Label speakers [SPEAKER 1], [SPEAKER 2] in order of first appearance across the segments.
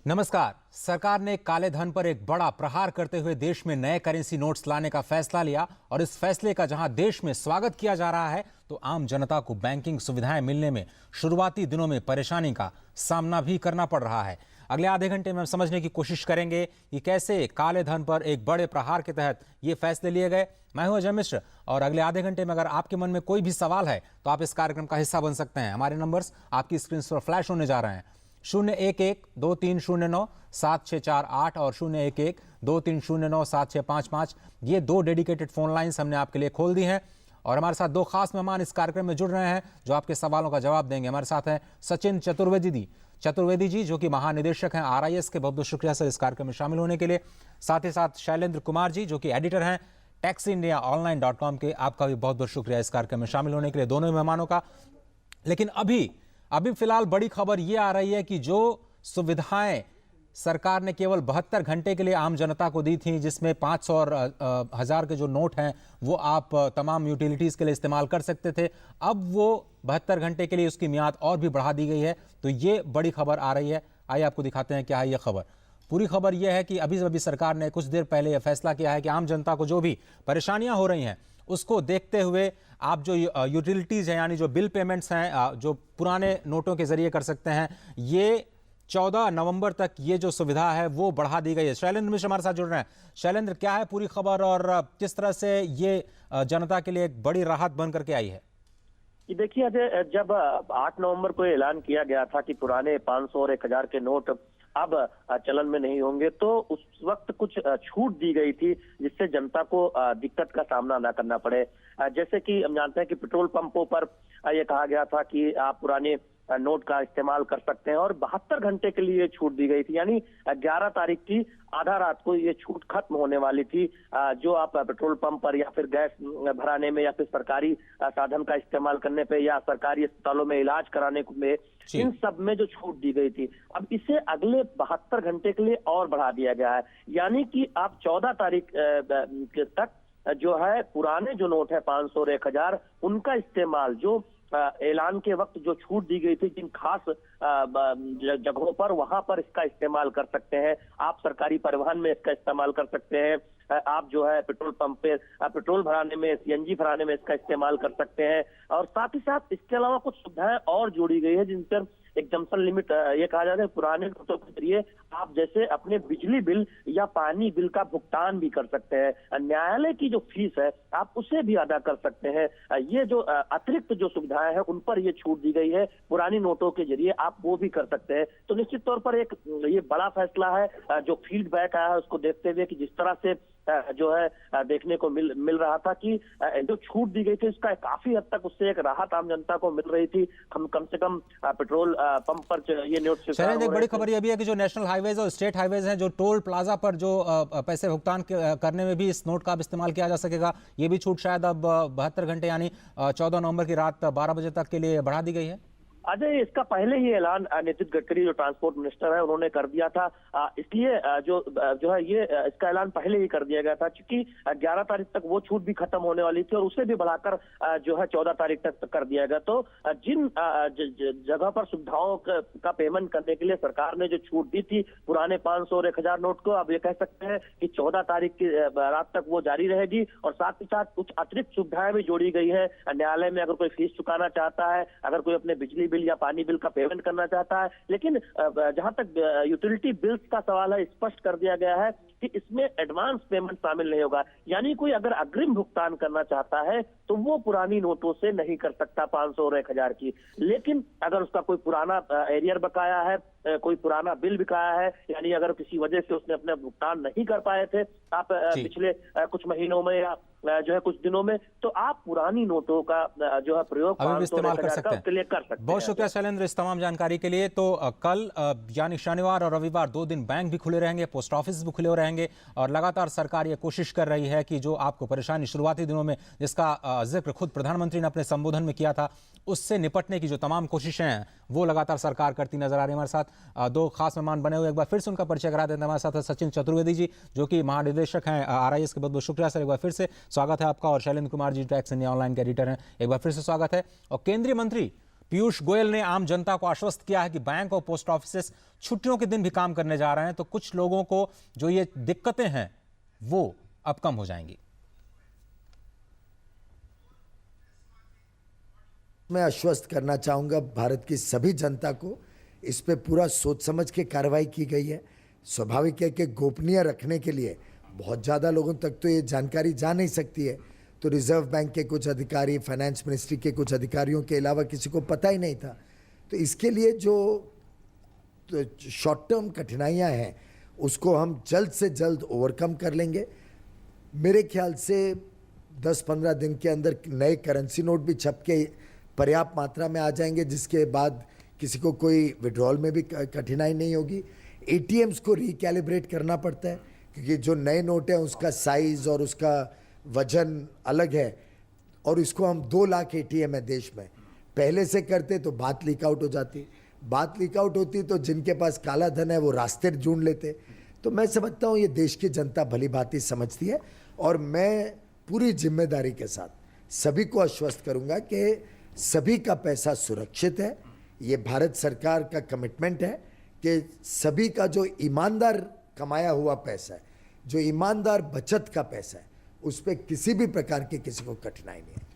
[SPEAKER 1] नमस्कार। सरकार ने काले धन पर एक बड़ा प्रहार करते हुए देश में नए करेंसी नोट्स लाने का फैसला लिया और इस फैसले का जहां देश में स्वागत किया जा रहा है तो आम जनता को बैंकिंग सुविधाएं मिलने में शुरुआती दिनों में परेशानी का सामना भी करना पड़ रहा है। अगले आधे घंटे में हम समझने की कोशिश करेंगे कि कैसे काले धन पर एक बड़े प्रहार के तहत ये फैसले लिए गए। मैं हूं अजय मिश्र और अगले आधे घंटे में अगर आपके मन में कोई भी सवाल है तो आप इस कार्यक्रम का हिस्सा बन सकते हैं। हमारे नंबर्स आपकी स्क्रीन पर फ्लैश होने जा रहे हैं। 011-2309-7648 और 011-2309-7655 ये दो डेडिकेटेड फोन लाइंस हमने आपके लिए खोल दी हैं और हमारे साथ दो खास मेहमान इस कार्यक्रम में जुड़ रहे हैं जो आपके सवालों का जवाब देंगे। हमारे साथ हैं सचिन चतुर्वेदी जी जो कि महानिदेशक हैं RIS के। बहुत बहुत शुक्रिया सर इस कार्यक्रम में शामिल होने के लिए। साथ ही साथ शैलेंद्र कुमार जी जो कि एडिटर हैं taxindiaonline.com के। आपका भी बहुत बहुत शुक्रिया इस कार्यक्रम में शामिल होने के लिए दोनों मेहमानों का। लेकिन अभी फिलहाल बड़ी खबर यह आ रही है कि जो सुविधाएं सरकार ने केवल 72 घंटे के लिए आम जनता को दी थी, जिसमें 500 और 1000 के जो नोट हैं वो आप तमाम यूटिलिटीज के लिए इस्तेमाल कर सकते थे, अब वो 72 घंटे के लिए उसकी मियाद और भी बढ़ा दी गई है। तो ये बड़ी खबर आ रही है। आइए आपको दिखाते हैं क्या है ये खबर। पूरी खबर यह है कि अभी सरकार ने कुछ देर पहले यह फैसला किया है कि आम जनता को जो भी परेशानियां हो रही हैं उसको देखते हुए आप जो यूटिलिटीज हैं यानी जो बिल पेमेंट्स हैं जो पुराने नोटों के जरिए कर सकते हैं, ये 14 नवंबर तक ये जो सुविधा है वो बढ़ा दी गई है। शैलेंद्र मिश्र हमारे साथ जुड़ रहे हैं। शैलेंद्र, क्या है पूरी खबर और किस तरह से ये जनता के लिए एक बड़ी राहत बन करके आई है?
[SPEAKER 2] देखिए अजय, जब 8 नवंबर को ऐलान किया गया था कि पुराने 500 और 1000 के नोट अब चलन में नहीं होंगे तो उस वक्त कुछ छूट दी गई थी जिससे जनता को दिक्कत का सामना ना करना पड़े। जैसे कि हम जानते हैं कि पेट्रोल पंपों पर यह कहा गया था कि आप पुराने नोट का इस्तेमाल कर सकते हैं और 72 घंटे के लिए छूट दी गई थी, यानी 11 तारीख की आधा रात को ये छूट खत्म होने वाली थी। जो आप पेट्रोल पंप पर या फिर गैस भराने में या फिर सरकारी साधन का इस्तेमाल करने पे या सरकारी अस्पतालों में इलाज कराने में, इन सब में जो छूट दी गई थी अब इसे अगले 72 घंटे के लिए और बढ़ा दिया गया है। यानी कि आप 14 तारीख तक जो है पुराने जो नोट है 500 और 1000 उनका इस्तेमाल जो ऐलान के वक्त जो छूट दी गई थी जिन खास जगहों पर, वहां पर इसका इस्तेमाल कर सकते हैं। आप सरकारी परिवहन में इसका इस्तेमाल कर सकते हैं। आप जो है पेट्रोल पंप पे पेट्रोल भराने में, CNG भराने में इसका इस्तेमाल कर सकते हैं। और साथ ही साथ इसके अलावा कुछ सुविधाएं और जोड़ी गई है जिन पर एग्जम्पशन लिमिट ये कहा जाता है पुराने नोटों के जरिए आप जैसे अपने बिजली बिल या पानी बिल का भुगतान भी कर सकते हैं। न्यायालय की जो फीस है आप उसे भी अदा कर सकते हैं। ये जो अतिरिक्त जो सुविधाएं हैं उन पर ये छूट दी गई है, पुरानी नोटों के जरिए आप वो भी कर सकते हैं। तो निश्चित तौर पर एक ये बड़ा फैसला है। जो फीडबैक आया है उसको देखते हुए कि जिस तरह से जो है देखने को मिल रहा था कि जो छूट दी गई थी उसका काफी हद तक उससे एक राहत आम जनता को मिल रही थी। कम से कम पेट्रोल पंप पर ये नोट से
[SPEAKER 1] एक बड़ी खबर यह भी है कि जो नेशनल हाईवेज और स्टेट हाईवेज हैं, जो टोल प्लाजा पर जो पैसे भुगतान करने में भी इस नोट का इस्तेमाल किया जा सकेगा। ये भी छूट शायद अब 72 घंटे यानी 14 नवंबर की रात 12 बजे तक के लिए बढ़ा दी गई है।
[SPEAKER 2] अजय, इसका पहले ही ऐलान नितिन गडकरी जो ट्रांसपोर्ट मिनिस्टर है उन्होंने कर दिया था। इसलिए जो है ये इसका ऐलान पहले ही कर दिया गया था क्योंकि 11 तारीख तक वो छूट भी खत्म होने वाली थी और उसे भी बढ़ाकर जो है 14 तारीख तक कर दिया गया। तो जिन जगह पर सुविधाओं का पेमेंट करने के लिए सरकार ने जो छूट दी थी पुराने 500 और 1000 नोट को, अब ये कह सकते हैं कि 14 तारीख की रात तक वो जारी रहेगी। और साथ ही साथ कुछ अतिरिक्त सुविधाएं भी जोड़ी गई है। न्यायालय में अगर कोई फीस चुकाना चाहता है, अगर कोई अपने बिजली बिल या पानी बिल का पेमेंट करना चाहता है, लेकिन जहां तक यूटिलिटी बिल्स का सवाल है स्पष्ट कर दिया गया है कि इसमें एडवांस पेमेंट शामिल नहीं होगा। यानी कोई अगर अग्रिम भुगतान करना चाहता है तो वो पुरानी नोटों से नहीं कर सकता 500 और 1000 की। लेकिन अगर उसका कोई पुराना एरियर बकाया है, कोई पुराना बिल बकाया है, यानी अगर किसी वजह से उसने अपना भुगतान नहीं कर पाए थे आप पिछले कुछ महीनों में या जो है कुछ दिनों में, तो आप पुरानी नोटों का जो है प्रयोग
[SPEAKER 1] इस्तेमाल कर सकते हैं।
[SPEAKER 2] उसके लिए कर सकते हैं।
[SPEAKER 1] बहुत शुक्रिया शैलेंद्र इस तमाम जानकारी के लिए। तो कल यानी शनिवार और रविवार 2 दिन बैंक भी खुले रहेंगे, पोस्ट ऑफिस भी खुले रहेंगे और लगातार सरकार ये कोशिश कर रही है कि जो आपको परेशानी शुरुआती दिनों में जिसका जिक्र खुद प्रधानमंत्री ने अपने संबोधन में किया था उससे निपटने की जो तमाम कोशिशें हैं वो लगातार सरकार करती नजर आ रही है। हमारे साथ दो खास मेहमान बने हुए, एक बार फिर से उनका परिचय करा देते हैं। हमारे साथ है सचिन चतुर्वेदी जी जो कि महानिदेशक हैं RIS के। बहुत बहुत शुक्रिया सर, एक बार फिर से स्वागत है आपका। और Shailendra Kumar ji tax India online के एडिटर हैं, एक बार फिर से स्वागत है। और केंद्रीय मंत्री पीयूष गोयल ने आम जनता को आश्वस्त किया है कि बैंक और पोस्ट ऑफिस छुट्टियों के दिन भी काम करने जा रहे हैं, तो कुछ लोगों को जो ये दिक्कतें हैं वो अब कम हो जाएंगी।
[SPEAKER 3] मैं आश्वस्त करना चाहूँगा भारत की सभी जनता को, इस पे पूरा सोच समझ के कार्रवाई की गई है। स्वाभाविक है कि गोपनीय रखने के लिए बहुत ज़्यादा लोगों तक तो ये जानकारी जा नहीं सकती है, तो रिजर्व बैंक के कुछ अधिकारी, फाइनेंस मिनिस्ट्री के कुछ अधिकारियों के अलावा किसी को पता ही नहीं था। तो इसके लिए जो शॉर्ट टर्म कठिनाइयाँ हैं उसको हम जल्द से जल्द ओवरकम कर लेंगे। मेरे ख्याल से 10-15 दिन के अंदर नए करेंसी नोट भी छप के पर्याप्त मात्रा में आ जाएंगे, जिसके बाद किसी को कोई विड्रॉल में भी कठिनाई नहीं होगी। एटीएम्स को रिकैलिब्रेट करना पड़ता है क्योंकि जो नए नोट है उसका साइज और उसका वजन अलग है, और इसको हम 2 लाख एटीएम है देश में। पहले से करते तो बात लीक आउट हो जाती, बात लीक आउट होती तो जिनके पास काला धन है वो रास्ते ढूंढ लेते। तो मैं समझता हूँ ये देश की जनता भली भांति समझती है, और मैं पूरी जिम्मेदारी के साथ सभी को आश्वस्त करूँगा कि सभी का पैसा सुरक्षित है। ये भारत सरकार का कमिटमेंट है कि सभी का जो ईमानदार कमाया हुआ पैसा है, जो ईमानदार बचत का पैसा है, उस पर किसी भी प्रकार की किसी को कठिनाई नहीं है।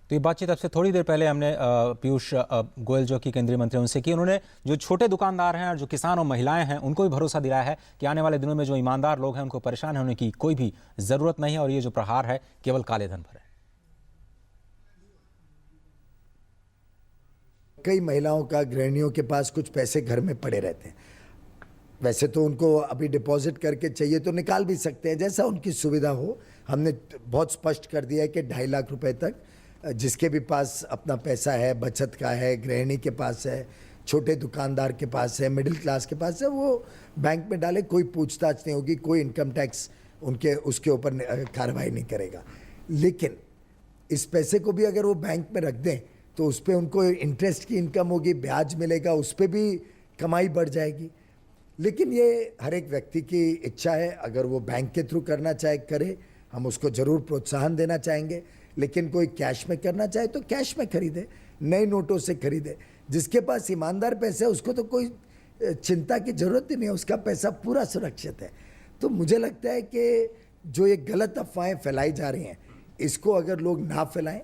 [SPEAKER 1] तो ये बातचीत अब से थोड़ी देर पहले हमने पीयूष गोयल जो कि केंद्रीय मंत्री उनसे की। उन्होंने जो छोटे दुकानदार हैं और जो किसान और महिलाएं हैं उनको भी भरोसा दिलाया है कि आने वाले दिनों में जो ईमानदार लोग हैं उनको परेशान होने की कोई भी जरूरत नहीं है, और ये जो प्रहार है केवल काले धन पर है।
[SPEAKER 3] कई महिलाओं का, गृहिणियों के पास कुछ पैसे घर में पड़े रहते हैं। वैसे तो उनको अभी डिपॉजिट करके चाहिए तो निकाल भी सकते हैं, जैसा उनकी सुविधा हो। हमने बहुत स्पष्ट कर दिया है कि 2.5 लाख रुपए तक जिसके भी पास अपना पैसा है, बचत का है, गृहिणी के पास है, छोटे दुकानदार के पास है, मिडिल क्लास के पास है, वो बैंक में डाले। कोई पूछताछ नहीं होगी, कोई इनकम टैक्स उसके ऊपर कार्रवाई नहीं करेगा। लेकिन इस पैसे को भी अगर वो बैंक में रख दें तो उस पर उनको इंटरेस्ट की इनकम होगी, ब्याज मिलेगा, उस पर भी कमाई बढ़ जाएगी। लेकिन ये हर एक व्यक्ति की इच्छा है, अगर वो बैंक के थ्रू करना चाहे करे, हम उसको ज़रूर प्रोत्साहन देना चाहेंगे। लेकिन कोई कैश में करना चाहे तो कैश में खरीदे, नए नोटों से खरीदे। जिसके पास ईमानदार पैसे है उसको तो कोई चिंता की ज़रूरत ही नहीं है, उसका पैसा पूरा सुरक्षित है। तो मुझे लगता है कि जो ये गलत अफवाहें फैलाई जा रही हैं इसको अगर लोग ना फैलाएं,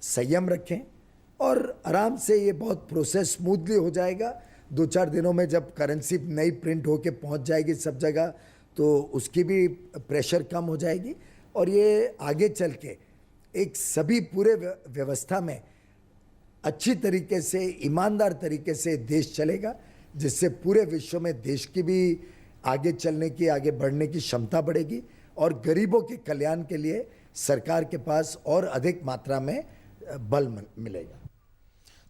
[SPEAKER 3] संयम रखें, और आराम से ये बहुत प्रोसेस स्मूथली हो जाएगा। 2-4 दिनों में जब करेंसी नई प्रिंट होके पहुंच जाएगी सब जगह, तो उसकी भी प्रेशर कम हो जाएगी, और ये आगे चल के एक सभी पूरे व्यवस्था में अच्छी तरीके से, ईमानदार तरीके से देश चलेगा, जिससे पूरे विश्व में देश की भी आगे चलने की, आगे बढ़ने की क्षमता बढ़ेगी, और गरीबों के कल्याण के लिए सरकार के पास और अधिक मात्रा में बल मिलेगा।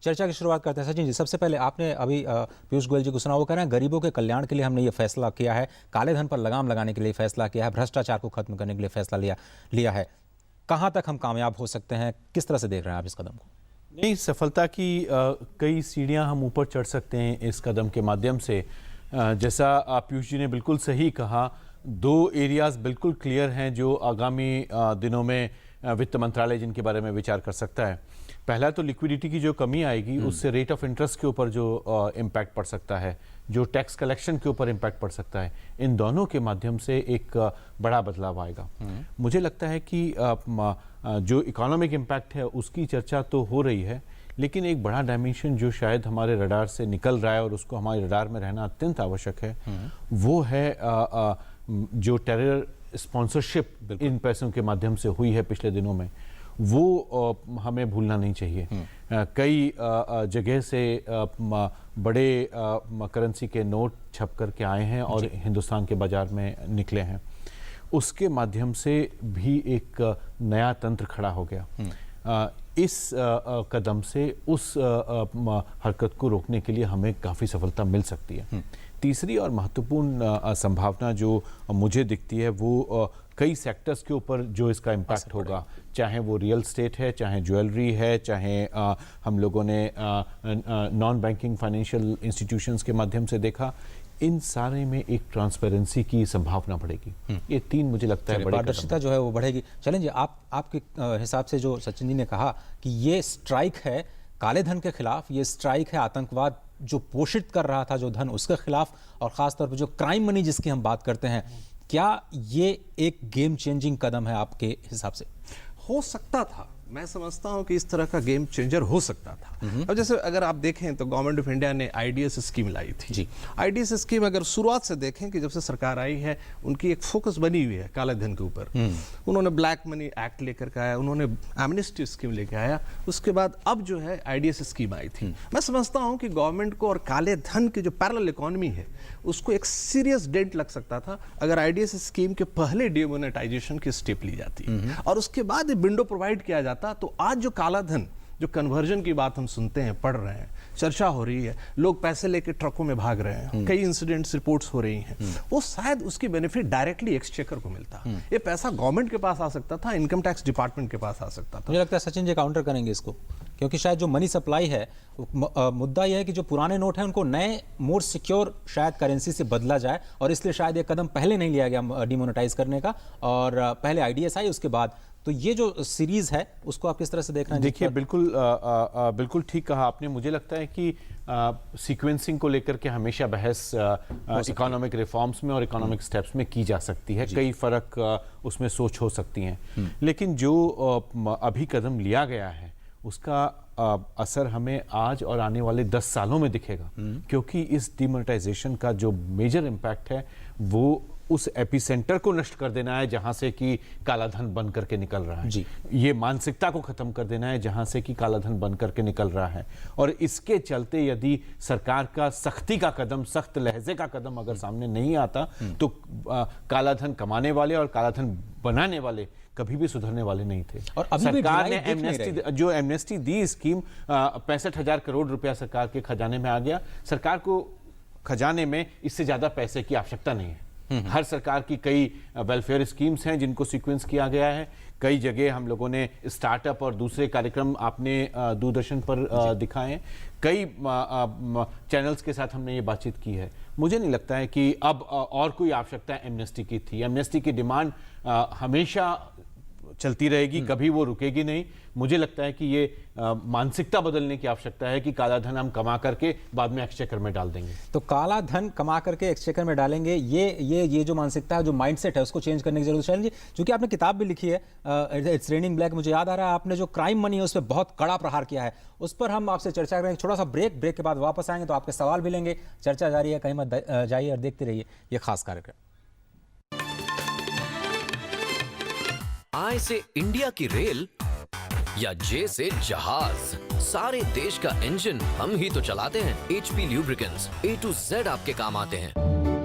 [SPEAKER 1] चर्चा की शुरुआत करते हैं। सचिन जी, सबसे पहले आपने अभी पीयूष गोयल जी को सुना, वो कह रहे हैं गरीबों के कल्याण के लिए हमने ये फैसला किया है, काले धन पर लगाम लगाने के लिए फैसला किया है, भ्रष्टाचार को खत्म करने के लिए फैसला लिया है। कहाँ तक हम कामयाब हो सकते हैं, किस तरह से देख रहे हैं आप इस कदम को?
[SPEAKER 4] नहीं, सफलता की कई सीढ़ियां हम ऊपर चढ़ सकते हैं इस कदम के माध्यम से। जैसा पीयूष जी ने बिल्कुल सही कहा, 2 एरियाज बिल्कुल क्लियर हैं जो आगामी दिनों में वित्त मंत्रालय जिनके बारे में विचार कर सकता है। पहला तो लिक्विडिटी की जो कमी आएगी उससे रेट ऑफ इंटरेस्ट के ऊपर जो इम्पैक्ट पड़ सकता है, जो टैक्स कलेक्शन के ऊपर इम्पैक्ट पड़ सकता है, इन दोनों के माध्यम से एक बड़ा बदलाव आएगा। मुझे लगता है कि जो इकोनॉमिक इम्पैक्ट है उसकी चर्चा तो हो रही है, लेकिन एक बड़ा डायमेंशन जो शायद हमारे रडार से निकल रहा है और उसको हमारे रडार में रहना अत्यंत आवश्यक है, वो है जो टेरर स्पॉन्सरशिप इन पैसों के माध्यम से हुई है पिछले दिनों में, वो हमें भूलना नहीं चाहिए। कई जगह से बड़े करेंसी के नोट छप करके आए हैं और हिंदुस्तान के बाजार में निकले हैं, उसके माध्यम से भी एक नया तंत्र खड़ा हो गया। इस कदम से उस हरकत को रोकने के लिए हमें काफ़ी सफलता मिल सकती है। तीसरी और महत्वपूर्ण संभावना जो मुझे दिखती है वो कई सेक्टर्स के ऊपर जो इसका इम्पैक्ट होगा, चाहे वो रियल स्टेट है, चाहे ज्वेलरी है, चाहे हम लोगों ने नॉन बैंकिंग फाइनेंशियल इंस्टीट्यूशंस के माध्यम से देखा, इन सारे में एक ट्रांसपेरेंसी की संभावना बढ़ेगी। ये 3 मुझे लगता है बड़े
[SPEAKER 1] पारदर्शिता जो है वो बढ़ेगी। चलें जी, आपके हिसाब से जो सचिन जी ने कहा कि ये स्ट्राइक है काले धन के खिलाफ ये स्ट्राइक है, आतंकवाद जो पोषित कर रहा था जो धन, उसके खिलाफ, और खासतौर पर जो क्राइम मनी जिसकी हम बात करते हैं, क्या ये एक गेम चेंजिंग कदम है आपके हिसाब से?
[SPEAKER 5] हो सकता था, मैं समझता हूं कि इस तरह का गेम चेंजर हो सकता था। अब जैसे अगर आप देखें तो गवर्नमेंट ऑफ इंडिया ने आईडीएस स्कीम लाई थी
[SPEAKER 1] जी।
[SPEAKER 5] आईडीएस स्कीम अगर शुरुआत से देखें कि जब से सरकार आई है उनकी एक फोकस बनी हुई है काले धन के ऊपर। उन्होंने ब्लैक मनी एक्ट लेकर के आया, उन्होंने एमनेस्टी स्कीम लेकर आया, उसके बाद अब जो है आईडीएस स्कीम आई थी। मैं समझता हूं कि गवर्नमेंट को और काले धन की जो पैरेलल इकोनॉमी है उसको एक सीरियस डेंट लग सकता था अगर आईडीएस स्कीम के पहले डिमोनेटाइजेशन की स्टेप ली जाती और उसके बाद विंडो प्रोवाइड किया जाता। तो आज जो काला धन, जो कन्वर्जन की बात हम सुनते हैं, पढ़ रहे हैं, चर्चा हो रही है, लोग पैसे लेके ट्रकों में भाग रहे हैं, कई इंसिडेंट्स रिपोर्ट्स हो रही हैं, वो शायद उसकी बेनिफिट डायरेक्टली एक्सचेकर को मिलता। ये पैसा गवर्नमेंट के पास आ सकता था, इनकम टैक्स डिपार्टमेंट के पास आ सकता था।
[SPEAKER 1] मुझे लगता है सचिन जी काउंटर करेंगे इसको, क्योंकि शायद जो मनी सप्लाई है, मुद्दा यह है कि जो पुराने नोट हैं उनको नए मोर सिक्योर शायद करेंसी से बदला जाए, और इसलिए शायद ये कदम पहले नहीं लिया गया डिमोनेटाइज करने का, और पहले आईडीएस आई, उसके बाद। तो ये जो सीरीज है उसको आप किस तरह से देख रहे हैं?
[SPEAKER 4] देखिए, बिल्कुल ठीक कहा आपने। मुझे लगता है कि सीक्वेंसिंग को लेकर के हमेशा बहस इकोनॉमिक रिफॉर्म्स में और इकोनॉमिक स्टेप्स में की जा सकती है, कई फर्क उसमें सोच हो सकती हैं, लेकिन जो अभी कदम लिया गया है उसका असर हमें आज और आने वाले 10 सालों में दिखेगा, क्योंकि इस डिमोनेटाइजेशन का जो मेजर इम्पैक्ट है वो उस एपिसेंटर को नष्ट कर देना है जहां से कि काला धन बन करके निकल रहा है।
[SPEAKER 1] जी।
[SPEAKER 4] ये मानसिकता को खत्म कर देना है जहां से कि काला धन बन करके निकल रहा है, और इसके चलते यदि सरकार का सख्ती का कदम, सख्त लहजे का कदम अगर सामने नहीं आता तो काला धन कमाने वाले और काला धन बनाने वाले कभी भी सुधरने वाले नहीं थे। और अभी सरकार ने जो एमनेस्टी दी स्कीम, 65,000 करोड़ रुपया सरकार के खजाने में आ गया। सरकार को खजाने में इससे ज्यादा पैसे की आवश्यकता नहीं है। हर सरकार की कई वेलफेयर स्कीम्स हैं जिनको सीक्वेंस किया गया है, कई जगह हम लोगों ने स्टार्टअप और दूसरे कार्यक्रम आपने दूरदर्शन पर दिखाए हैं, कई चैनल्स के साथ हमने ये बातचीत की है। मुझे नहीं लगता है कि अब और कोई आवश्यकता एमनेस्टी की थी। एमनेस्टी की डिमांड हमेशा चलती रहेगी, कभी वो रुकेगी नहीं। मुझे लगता है कि ये मानसिकता बदलने की आवश्यकता है कि काला धन हम कमा करके बाद में एक्सचेकर में डाल देंगे।
[SPEAKER 1] तो काला धन कमा करके एक्सचेकर में डालेंगे, ये जो मानसिकता है, जो माइंडसेट है, उसको चेंज करने की जरूरत है। क्योंकि आपने किताब भी लिखी है इट्स रेनिंग ब्लैक, मुझे याद आ रहा है आपने जो क्राइम मनी है उस पर बहुत कड़ा प्रहार किया है। उस पर हम आपसे चर्चा करेंगे। छोटा सा ब्रेक के बाद वापस आएंगे तो आपके सवाल भी लेंगे। चर्चा जारी है, कहीं मत जाइए और देखते रहिए ये खास कार्यक्रम।
[SPEAKER 6] आई से इंडिया की रेल या जे से जहाज, सारे देश का इंजन हम ही तो चलाते हैं। HP Lubricants, A to Z आपके काम आते हैं।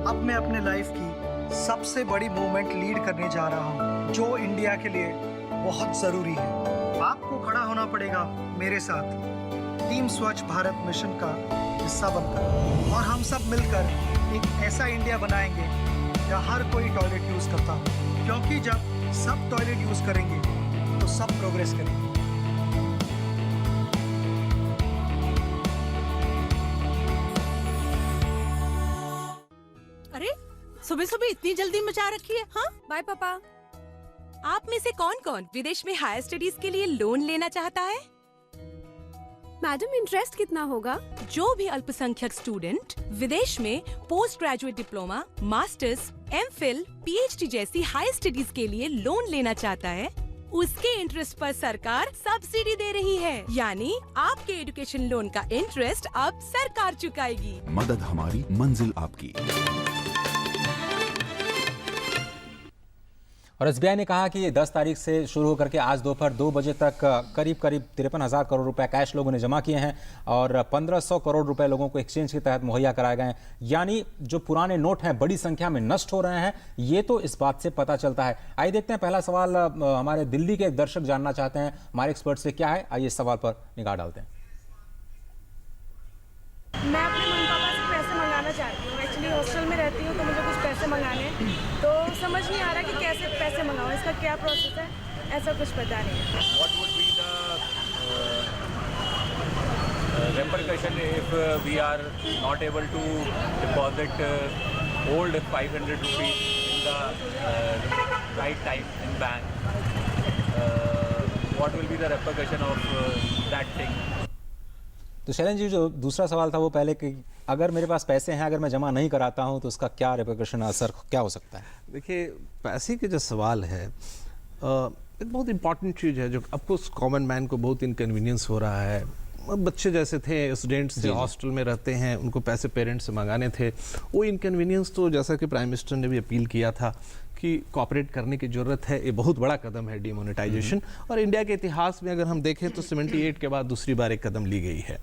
[SPEAKER 7] अब मैं अपने लाइफ की सबसे बड़ी मूवमेंट लीड करने जा रहा हूँ, जो इंडिया के लिए बहुत जरूरी है। आपको खड़ा होना पड़ेगा मेरे साथ टीम स्वच्छ भारत मिशन का हिस्सा बनकर, और हम सब मिलकर एक ऐसा इंडिया बनाएंगे जहाँ हर कोई टॉयलेट यूज करता हो, क्योंकि जब सब टॉयलेट यूज करेंगे तो सब प्रोग्रेस करेंगे।
[SPEAKER 8] अरे सुबह सुबह इतनी जल्दी मचा रखी है? हाँ
[SPEAKER 9] बाय पापा।
[SPEAKER 8] आप में से कौन कौन विदेश में हायर स्टडीज के लिए लोन लेना चाहता है?
[SPEAKER 9] मैडम इंटरेस्ट कितना होगा?
[SPEAKER 8] जो भी अल्पसंख्यक स्टूडेंट विदेश में post graduate diploma, masters, MPhil, PhD जैसी हायर स्टडीज के लिए लोन लेना चाहता है, उसके इंटरेस्ट पर सरकार सब्सिडी दे रही है। यानी आपके एजुकेशन लोन का इंटरेस्ट अब सरकार चुकाएगी।
[SPEAKER 10] मदद हमारी, मंजिल आपकी।
[SPEAKER 1] और SBI ने कहा कि ये 10 तारीख से शुरू होकर के आज दोपहर 2 बजे तक करीब 53,000 करोड़ रुपए कैश लोगों ने जमा किए हैं और 1,500 करोड़ रुपए लोगों को एक्सचेंज के तहत मुहैया कराए गए हैं। यानी जो पुराने नोट हैं बड़ी संख्या में नष्ट हो रहे हैं, ये तो इस बात से पता चलता है। आइए देखते हैं पहला सवाल हमारे दिल्ली के एक दर्शक जानना चाहते हैं हमारे एक्सपर्ट से, क्या है, आइए इस सवाल पर निगाह डालते हैं।
[SPEAKER 11] मैं अपने मम्मी पापा से पैसे मंगाना चाहती हूँ। एक्चुअली हॉस्टल में रहती हूँ तो मुझे कुछ पैसे मंगाने हैं, तो समझ नहीं आ रहा कि कैसे पैसे मंगाऊँ, इसका क्या प्रोसेस है, ऐसा कुछ पता नहीं है।
[SPEAKER 12] What would be the repercussion if we are not able to deposit old 500 rupees in the right time in bank? What will be the repercussion of that thing?
[SPEAKER 1] तो शैलेंद्र जी, जो दूसरा सवाल था वो पहले कि अगर मेरे पास पैसे हैं, अगर मैं जमा नहीं कराता हूं तो उसका क्या रिपरकशन, असर क्या हो सकता है?
[SPEAKER 5] देखिए, पैसे के जो सवाल है एक बहुत इंपॉर्टेंट चीज़ है जो अफकोर्स कॉमन मैन को बहुत इनकन्वीनियंस हो रहा है। बच्चे जैसे थे, स्टूडेंट्स थे, हॉस्टल में रहते हैं, उनको पैसे पेरेंट्स से मंगाने थे, वो इनकन्वीनियंस तो जैसा कि प्राइम मिनिस्टर ने भी अपील किया था कि कॉपरेट करने की ज़रूरत है। ये बहुत बड़ा कदम है डीमोनेटाइजेशन, और इंडिया के इतिहास में अगर हम देखें तो 78 के बाद दूसरी बार एक कदम ली गई है।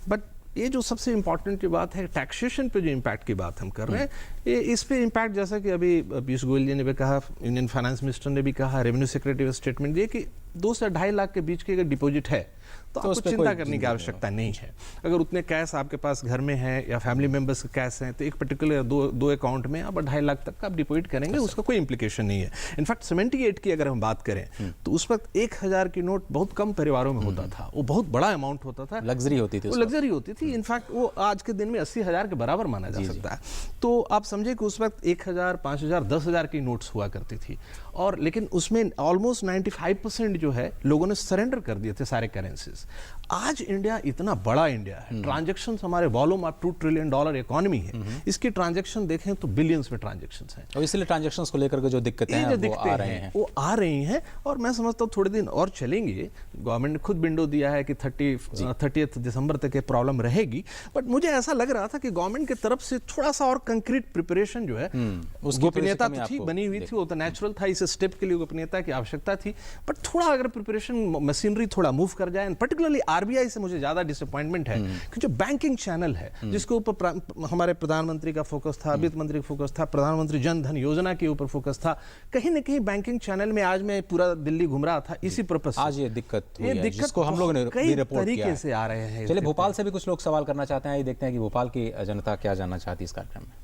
[SPEAKER 5] बट ये जो सबसे इम्पॉर्टेंट की बात है, टैक्सेशन पे जो इम्पैक्ट की बात हम कर रहे हैं, ये इस पे इम्पैक्ट जैसा कि अभी पीयूष गोयल जी ने भी कहा, इंडियन फाइनेंस मिनिस्टर ने भी कहा, रेवेन्यू सेक्रेटरी स्टेटमेंट दिए कि 2 से 2.5 लाख के बीच की अगर डिपॉजिट है तो आपको चिंता करने की आवश्यकता नहीं है। अगर उतने कैश आपके पास घर में है या फैमिली मेंबर्स के कैश हैं तो एक पर्टिकुलर दो अकाउंट में आप 2.5 लाख तक का आप डिपॉजिट करेंगे, उसका कोई इंप्लीकेशन नहीं है। इनफैक्ट 78 की अगर हम बात करें तो उस वक्त 1000 की नोट बहुत कम परिवारों में होता था, वो बहुत बड़ा अमाउंट होता था,
[SPEAKER 1] लग्जरी होती थी,
[SPEAKER 5] वो लग्जरी होती थी। इनफैक्ट वो आज के दिन में 80,000 के बराबर माना जा सकता है। तो आप समझे कि उस वक्त 1000, 5000, 10,000 की नोट्स हुआ करती थी, और लेकिन उसमें ऑलमोस्ट 95% जो है लोगों ने सरेंडर कर दिए थे सारे करेंसीज। आज इंडिया इतना बड़ा इंडिया है, ट्रांजैक्शंस हमारे वॉल्यूम ऑफ $2 ट्रिलियन इकोनॉमी है, इसकी ट्रांजैक्शन देखें तो बिलियंस में ट्रांजैक्शंस हैं,
[SPEAKER 1] और इसलिए ट्रांजैक्शंस को लेकर के जो दिक्कतें हैं वो आ रही हैं,
[SPEAKER 5] और मैं समझता हूँ थोड़े दिन और चलेंगे। गवर्नमेंट ने खुद विंडो दिया है कि 30 दिसंबर तक ये प्रॉब्लम रहेगी, बट मुझे ऐसा लग रहा था कि गवर्नमेंट की तरफ से थोड़ा सा और कंक्रीट प्रिपरेशन जो है, गोपनीयता तो थी, बनी हुई थी, वो तो नेचुरल था, इस स्टेप के लिए गोपनीयता की आवश्यकता थी, बट थोड़ा अगर प्रिपरेशन मशीनरी थोड़ा मूव कर जाए, पर्टिकुलरली आरबीआई से मुझे ज्यादा डिसअपॉइंटमेंट है कि जो बैंकिंग चैनल है जिसके ऊपर हमारे प्रधानमंत्री का फोकस था, वित्त मंत्री का फोकस था, प्रधानमंत्री जन धन योजना के ऊपर फोकस था, कहीं ना कहीं बैंकिंग चैनल में आज मैं पूरा दिल्ली घूम रहा था इसी पर्पस से।
[SPEAKER 1] आज ये दिक्कत हुई है, जिसको हम लोगों ने रिपोर्ट
[SPEAKER 5] तरीके से आ रहे हैं।
[SPEAKER 1] चलिए, भोपाल से भी कुछ लोग सवाल करना चाहते हैं, ये देखते हैं कि भोपाल की जनता क्या जानना चाहती है इस कार्यक्रम में।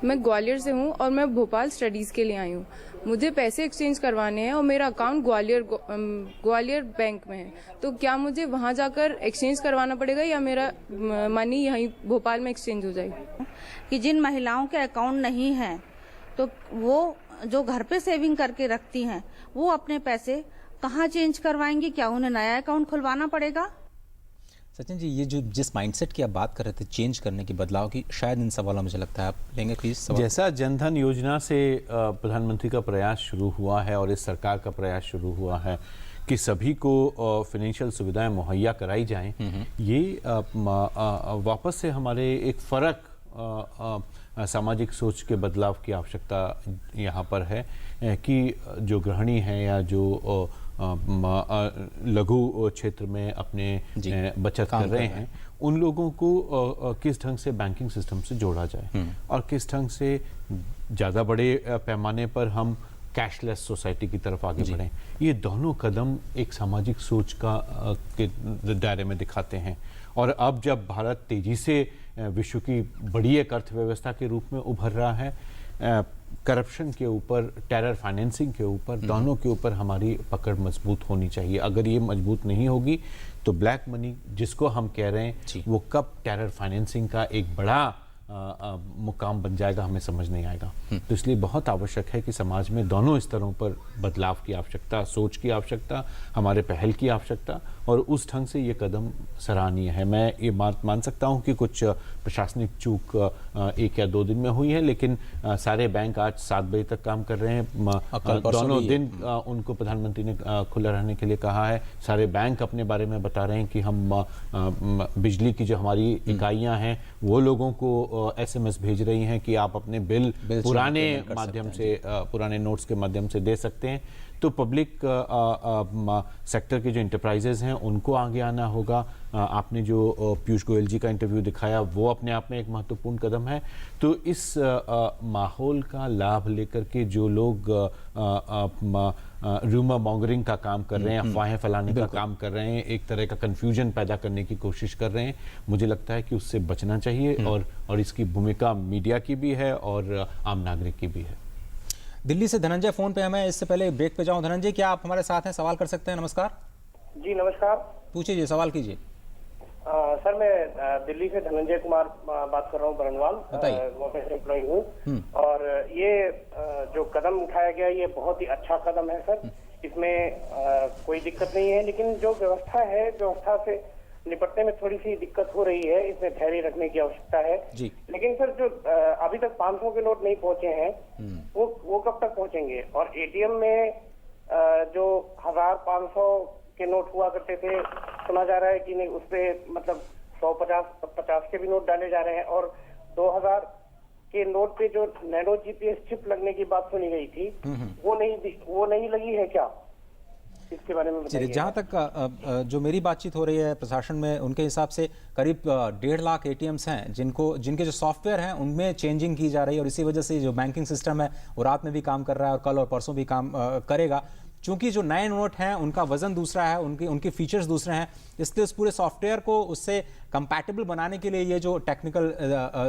[SPEAKER 11] मैं ग्वालियर से हूँ और मैं भोपाल स्टडीज़ के लिए आई हूँ। मुझे पैसे एक्सचेंज करवाने हैं और मेरा अकाउंट ग्वालियर बैंक में है, तो क्या मुझे वहाँ जाकर एक्सचेंज करवाना पड़ेगा या मेरा मनी यहीं भोपाल में एक्सचेंज हो जाएगी?
[SPEAKER 13] कि जिन महिलाओं के अकाउंट नहीं हैं तो वो जो घर पे सेविंग करके रखती हैं वो अपने पैसे कहाँ चेंज करवाएंगी? क्या उन्हें नया अकाउंट खुलवाना पड़ेगा?
[SPEAKER 1] सचिन जी, ये जो जिस माइंडसेट की आप बात कर रहे थे चेंज करने की, बदलाव की, शायद इन सवालों मुझे लगता है आप लेंगे प्लीज।
[SPEAKER 4] जैसा जनधन योजना से प्रधानमंत्री का प्रयास शुरू हुआ है और इस सरकार का प्रयास शुरू हुआ है कि सभी को फाइनेंशियल सुविधाएं मुहैया कराई जाएं, ये वापस से हमारे एक फ़र्क सामाजिक सोच के बदलाव की आवश्यकता यहाँ पर है कि जो गृहिणी हैं या जो लघु क्षेत्र में अपने बचत कर रहे हैं, उन लोगों को किस ढंग से बैंकिंग सिस्टम से जोड़ा जाए और किस ढंग से ज़्यादा बड़े पैमाने पर हम कैशलेस सोसाइटी की तरफ आगे बढ़ें। ये दोनों कदम एक सामाजिक सोच का के दायरे में दिखाते हैं। और अब जब भारत तेजी से विश्व की बड़ी एक अर्थव्यवस्था के रूप में उभर रहा है, करप्शन के ऊपर, टेरर फाइनेंसिंग के ऊपर, दोनों के ऊपर हमारी पकड़ मजबूत होनी चाहिए। अगर ये मजबूत नहीं होगी तो ब्लैक मनी जिसको हम कह रहे हैं वो कब टेरर फाइनेंसिंग का एक बड़ा मुकाम बन जाएगा हमें समझ नहीं आएगा। तो इसलिए बहुत आवश्यक है कि समाज में दोनों स्तरों पर बदलाव की आवश्यकता, सोच की आवश्यकता, हमारे पहल की आवश्यकता, और उस ढंग से ये कदम सराहनीय है। मैं ये बात मान सकता हूँ कि कुछ प्रशासनिक चूक 1 या 2 दिन में हुई है, लेकिन सारे बैंक आज 7 बजे तक काम कर रहे हैं। दोनों दिन उनको प्रधानमंत्री ने खुला रहने के लिए कहा है। सारे बैंक अपने बारे में बता रहे हैं कि हम बिजली की जो हमारी इकाइयाँ हैं वो लोगों को SMS भेज रही हैं कि आप अपने बिल पुराने माध्यम से, पुराने नोट्स के माध्यम से दे सकते हैं। तो पब्लिक सेक्टर के जो इंटरप्राइजेज हैं उनको आगे आना होगा। आपने जो पीयूष गोयल जी का इंटरव्यू दिखाया वो अपने आप में एक महत्वपूर्ण कदम है। तो इस माहौल का लाभ लेकर के जो लोग रूमर मॉन्गरिंग का काम कर रहे हैं, अफवाहें फैलाने का काम कर रहे हैं, एक तरह का कंफ्यूजन पैदा करने की कोशिश कर रहे हैं, मुझे लगता है कि उससे बचना चाहिए। और इसकी भूमिका मीडिया की भी है और आम नागरिक की भी है।
[SPEAKER 1] दिल्ली से धनंजय फोन पे हमें, इससे पहले ब्रेक पे जाऊं, धनंजय क्या आप हमारे साथ हैं, सवाल कर सकते हैं? नमस्कार
[SPEAKER 14] जी। नमस्कार,
[SPEAKER 1] पूछिए, सवाल कीजिए।
[SPEAKER 14] सर मैं दिल्ली से धनंजय कुमार बात कर रहा हूँ, बरनवाल, ऑफिस एम्प्लॉय हूँ। और ये जो कदम उठाया गया ये बहुत ही अच्छा कदम है सर। इसमें कोई दिक्कत नहीं है, लेकिन जो व्यवस्था है, व्यवस्था से निपटने में थोड़ी सी दिक्कत हो रही है, इसमें धैर्य रखने की आवश्यकता है
[SPEAKER 1] जी।
[SPEAKER 14] लेकिन सर जो अभी तक 500 के नोट नहीं पहुंचे हैं वो कब तक पहुंचेंगे? और एटीएम में जो 1500 के नोट हुआ करते थे, सुना जा रहा है कि नहीं उस पे मतलब 150 के भी नोट डाले जा रहे हैं, और 2000 के नोट पे जो नैनो जीपीएस चिप लगने की बात सुनी गई थी वो नहीं लगी है क्या? इसके बारे में बताइए।
[SPEAKER 1] जहाँ तक जो मेरी बातचीत हो रही है प्रशासन में, उनके हिसाब से करीब 1.5 लाख एटीएम्स हैं जिनके जो सॉफ्टवेयर हैं उनमें चेंजिंग की जा रही है, और इसी वजह से जो बैंकिंग सिस्टम है वो रात में भी काम कर रहा है और कल और परसों भी काम करेगा। चूंकि जो नए नोट हैं उनका वजन दूसरा है, उनके फीचर्स दूसरे हैं, इसलिए उस पूरे सॉफ्टवेयर को उससे कंपैटिबल बनाने के लिए ये जो टेक्निकल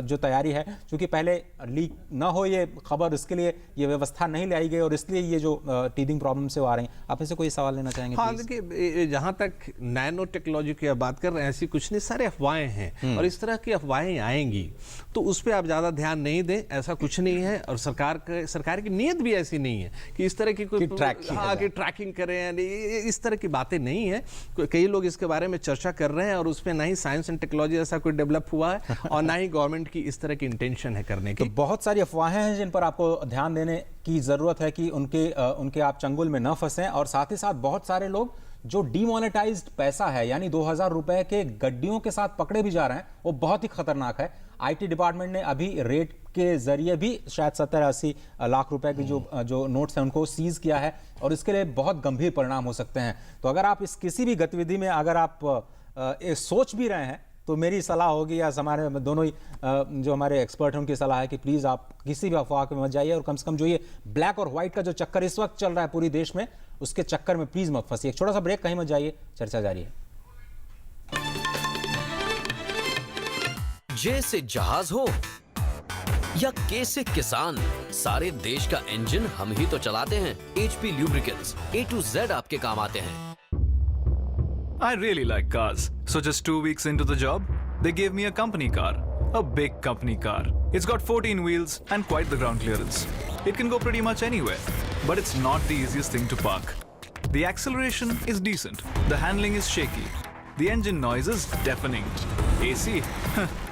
[SPEAKER 1] जो तैयारी है, क्योंकि पहले लीक ना हो ये खबर, इसके लिए ये व्यवस्था नहीं लाई गई और इसलिए ये जो टीदिंग प्रॉब्लम से आ रही हैं। आप इनसे कोई सवाल लेना चाहेंगे?
[SPEAKER 5] हाँ, देखिए जहाँ तक नैनो टेक्नोलॉजी की बात कर रहे हैं, ऐसी कुछ नहीं, सारे अफवाहें हैं और इस तरह की अफवाहें आएंगी तो उस पर आप ज़्यादा ध्यान नहीं दें, ऐसा कुछ नहीं है। और सरकार की नीयत भी ऐसी नहीं है कि इस तरह की कोई ट्रैकिंग करें, इस तरह की बातें नहीं है। कई लोग इसके बारे में चर्चा कर रहे हैं और उसमें ना ही साइंस एंड टेक्नोलॉजी ऐसा कोई डेवलप हुआ है और ना ही गवर्नमेंट की इस तरह की इंटेंशन है करने की।
[SPEAKER 1] तो बहुत सारी अफवाहें हैं जिन पर आपको ध्यान देने की जरूरत है कि उनके आप चंगुल में न फंसें। और साथ ही साथ बहुत सारे लोग जो डीमोनेटाइज्ड पैसा है, यानी 2000 रुपए के गड्डियों के साथ पकड़े भी जा रहे हैं, वो बहुत ही खतरनाक है। आईटी डिपार्टमेंट ने अभी रेड के जरिए भी शायद 70-80 लाख रुपए की जो नोट्स हैं उनको सीज किया है और इसके लिए बहुत गंभीर परिणाम हो सकते हैं। तो अगर आप इस किसी भी गतिविधि में अगर आप सोच भी रहे हैं तो मेरी सलाह होगी, या हमारे दोनों ही जो हमारे एक्सपर्ट हैं उनकी सलाह है कि प्लीज़ आप किसी भी अफवाह में मत जाइए और कम से कम जो ये ब्लैक और व्हाइट का जो चक्कर इस वक्त चल रहा है पूरी देश में, उसके चक्कर में प्लीज़ मत फंसिए। एक छोटा सा ब्रेक, कहीं मत जाइए, चर्चा जारी है।
[SPEAKER 6] जे से जहाज हो या के से किसान, सारे देश का इंजन हम ही तो चलाते हैं। HP Lubricants, A to Z आपके काम आते हैं।
[SPEAKER 15] I really like cars. So just 2 weeks into the job, they gave me a company car. A big company car. It's got 14 wheels and quite the ground clearance. It can go pretty much anywhere. But it's not the easiest thing to park. The acceleration is decent. The handling is shaky. The engine noise is deafening. AC?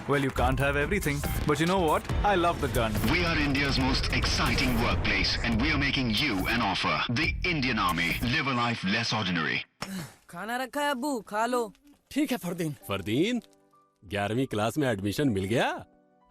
[SPEAKER 15] Well, you can't have everything. But you know what? I love the gun.
[SPEAKER 10] We are India's most exciting workplace and we are making you an offer. The Indian Army. Live a life less ordinary.
[SPEAKER 16] खाना रखा है अब्बू, खा लो। ठीक है फरदीन 11वीं class में admission मिल गया?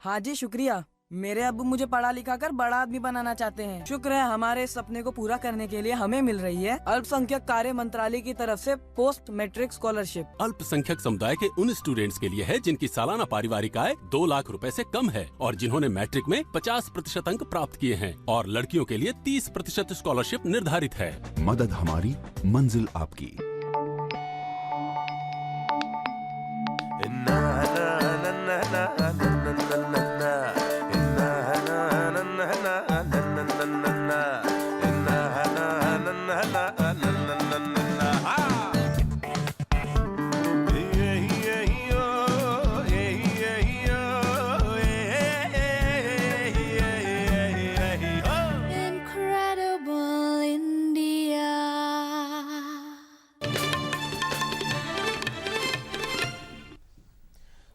[SPEAKER 16] हाँ जी शुक्रिया। मेरे अब्बू मुझे पढ़ा लिखा कर बड़ा आदमी बनाना चाहते हैं। शुक्र है हमारे सपने को पूरा करने के लिए हमें मिल रही है अल्पसंख्यक कार्य मंत्रालय की तरफ से पोस्ट मैट्रिक स्कॉलरशिप।
[SPEAKER 17] अल्पसंख्यक समुदाय के उन स्टूडेंट्स के लिए है जिनकी सालाना पारिवारिक आय 2 लाख रुपए से कम है और जिन्होंने मैट्रिक में 50% अंक प्राप्त किए हैं, और लड़कियों के लिए 30% स्कॉलरशिप निर्धारित है।
[SPEAKER 10] मदद हमारी, मंजिल आपकी।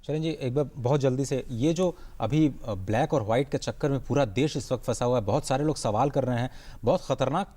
[SPEAKER 1] चलें जी, एक बार बहुत जल्दी से, ये जो अभी ब्लैक और वाइट के चक्कर में पूरा देश इस वक्त फंसा हुआ है, बहुत सारे लोग सवाल कर रहे हैं, बहुत खतरनाक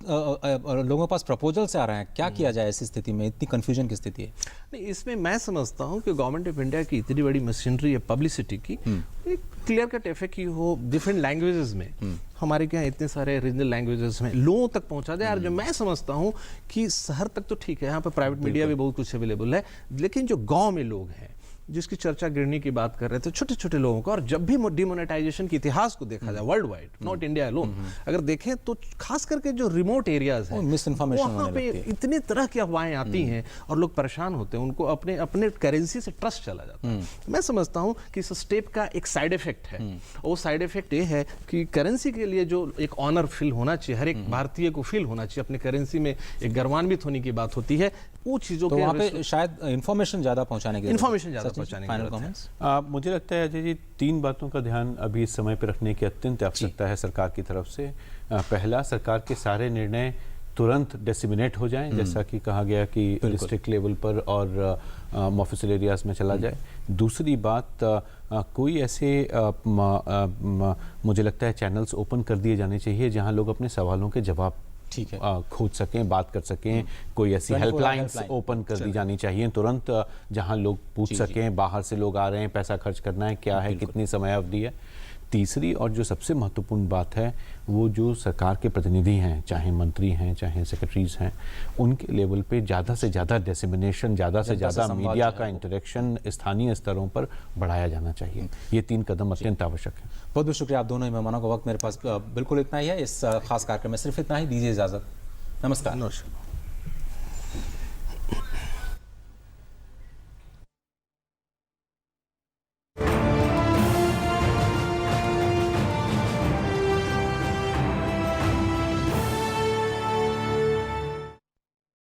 [SPEAKER 1] लोगों के पास प्रपोजल से आ रहे हैं, क्या किया जाए ऐसी स्थिति में? इतनी कंफ्यूजन की स्थिति है।
[SPEAKER 5] नहीं, इसमें मैं समझता हूँ कि गवर्नमेंट ऑफ इंडिया की इतनी बड़ी मशीनरी है पब्लिसिटी की, एक क्लियर कट एफएक्यू की हो डिफरेंट लैंग्वेजेस में, हमारे क्या इतने सारे रीजनल लैंग्वेजेस में लोगों तक पहुंचा दे। यार जो मैं समझता हूँ कि शहर तक तो ठीक है, यहाँ पर प्राइवेट मीडिया भी बहुत कुछ अवेलेबल है, लेकिन जो गाँव में लोग हैं, जिसकी चर्चा गिरनी की बात कर रहे थे, छोटे छोटे लोगों का, और जब भी डिमोनेटाइजेशन के इतिहास को देखा जाए world wide, not India alone, अगर देखें तो खास करके जो रिमोट एरियाज हैं वहाँ पे इतनी तरह की अफवाहें आती हैं और लोग परेशान होते हैं, उनको अपने अपने करेंसी से ट्रस्ट चला जाता है। मैं समझता हूँ कि इस स्टेप का एक साइड इफेक्ट है, और वो साइड इफेक्ट ये है कि करेंसी के लिए जो एक ऑनर फील होना चाहिए, हर एक भारतीय को फील होना चाहिए, अपने करेंसी में एक गर्वान्वित होने की बात होती है, वो चीजों
[SPEAKER 1] तो वहाँ पे शायद इन्फॉर्मेशन ज्यादा पहुंचाने के
[SPEAKER 4] मुझे लगता है अजय जी 3 बातों का ध्यान अभी इस समय पर रखने की अत्यंत आवश्यकता है सरकार की तरफ से। पहला, सरकार के सारे निर्णय तुरंत डिसेमिनेट हो जाएं, जैसा कि कहा गया कि डिस्ट्रिक्ट लेवल पर और मॉफिसल एरियाज में चला जाए। दूसरी बात, कोई ऐसे मुझे लगता है चैनल्स ओपन कर दिए जाने चाहिए जहां लोग अपने सवालों के जवाब
[SPEAKER 1] ठीक है
[SPEAKER 4] खोज सकें, बात कर सकें। कोई ऐसी हेल्पलाइंस ओपन कर दी जानी चाहिए तुरंत, जहां लोग पूछ सकें, बाहर से लोग आ रहे हैं, पैसा खर्च करना है, क्या है, कितनी समयावधि है। तीसरी और जो सबसे महत्वपूर्ण बात है, वो जो सरकार के प्रतिनिधि हैं, चाहे मंत्री हैं, चाहे सेक्रेटरीज हैं, उनके लेवल पे ज़्यादा से ज़्यादा डिसेमिनेशन, ज़्यादा से ज़्यादा मीडिया का इंटरेक्शन स्थानीय स्तरों पर बढ़ाया जाना चाहिए। ये 3 कदम अत्यंत आवश्यक है।
[SPEAKER 1] बहुत बहुत शुक्रिया आप दोनों ही मेहमानों का। वक्त मेरे पास बिल्कुल इतना ही है। इस खास कार्यक्रम में सिर्फ इतना ही। दीजिए इजाज़त। नमस्कार।